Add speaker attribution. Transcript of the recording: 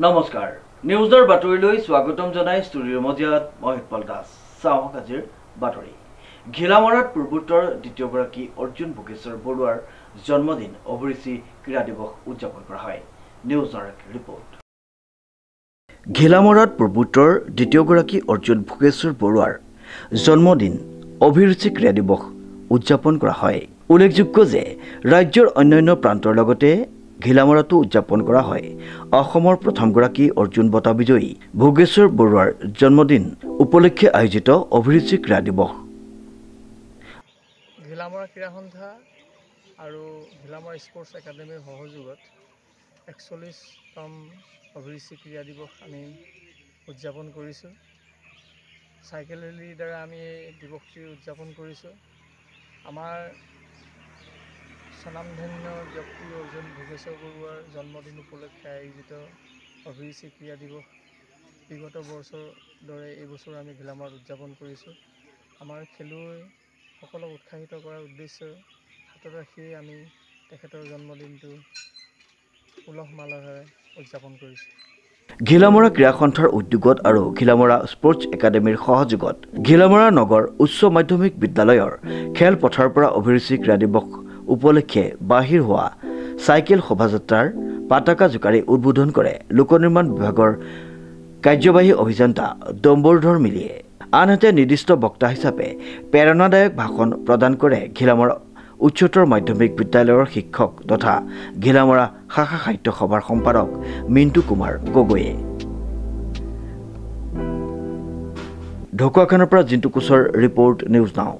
Speaker 1: নমস্কাৰ নিউজৰ বাতৰিলৈ স্বাগতম জনাই ষ্টুডিঅ'ৰ মজিয়াত মই উৎপল দাস চাওক আজিৰ বাতৰি ঘিলামৰাত পূৰ্বোত্তৰ দ্বিতীয়গৰাকী অৰ্জুন ভোগেশ্বৰ বৰুৱাৰ জন্মদিন অভিৰুচি ক্ৰীড়া দিৱস উদযাপন কৰা হয় নিউজৰ ৰিপৰ্ট ঘিলামৰাত পূৰ্বোত্তৰ দ্বিতীয়গৰাকী অৰ্জুন ভোগেশ্বৰ বৰুৱাৰ জন্মদিন অভিৰুচি ক্ৰীড়া দিৱস উদযাপন কৰা হয় উল্লেখযোগ্য যে ৰাজ্যৰ অন্যান্য প্ৰান্তৰ লগতে ঘিলামৰাতো উদযাপন কৰা হয় অসমৰ প্ৰথমগৰাকী অৰ্জুন বঁটা বিজয়ী ভোগেশ্বৰ বৰুৱাৰ জন্মদিন উপলক্ষে আয়োজিত অভিৰুচি ক্ৰীড়া দিৱস
Speaker 2: ঘিলামৰা ক্ৰীড়া সন্থা আৰু ঘিলামৰা স্পৰ্টছ একাডেমীৰ সহযোগত ৪১তম অভিৰুচি ক্ৰীড়া দিৱস আমি উদযাপন কৰিছোঁ চাইকেল ৰেলীৰ দ্বাৰা আমি এই দিৱসটি উদযাপন কৰিছোঁ আমাৰ স্বনামধন্য ব্যক্তি অৰ্জুন ভোগেশ্বৰ বৰুৱাৰ জন্মদিন উপলক্ষে আয়োজিত অভিৰুচি ক্ৰীড়া দিৱস বিগত বছৰৰ দৰে এই বছৰ আমি ঘিলামৰাত উদযাপন কৰিছোঁ আমাৰ খেলুৱৈসকলক উৎসাহিত কৰাৰ উদ্দেশ্য হাতত ৰাখিয়ে আমি তেখেতৰ জন্মদিনটো উলহ মালহেৰে উদযাপন কৰিছোঁ
Speaker 1: ঘিলামৰা ক্ৰীড়া সন্থাৰ উদ্যোগত আৰু ঘিলামৰা স্পৰ্টছ একাডেমীৰ সহযোগত ঘিলামৰা নগৰ উচ্চ মাধ্যমিক বিদ্যালয়ৰ খেলপথাৰৰ পৰা অভিৰুচি ক্ৰীড়া দিৱস উপলক্ষে বাহিৰ হোৱা চাইকেল শোভাযাত্ৰাৰ পতাকা জোকাৰি উদ্বোধন কৰে লোক নিৰ্মাণ বিভাগৰ কাৰ্যবাহী অভিযন্তা ডম্বৰুধৰ মিলিয়ে আনহাতে নিৰ্দিষ্ট বক্তা হিচাপে প্ৰেৰণাদায়ক ভাষণ প্ৰদান কৰে ঘিলামৰা উচ্চতৰ মাধ্যমিক বিদ্যালয়ৰ শিক্ষক তথা ঘিলামৰা শাখা সাহিত্য সভাৰ সম্পাদক মিণ্টু কুমাৰ গগৈয়ে ঢকুৱাখানাৰ পৰা জিন্তু কোচৰ ৰিপৰ্ট নিউজ নাও।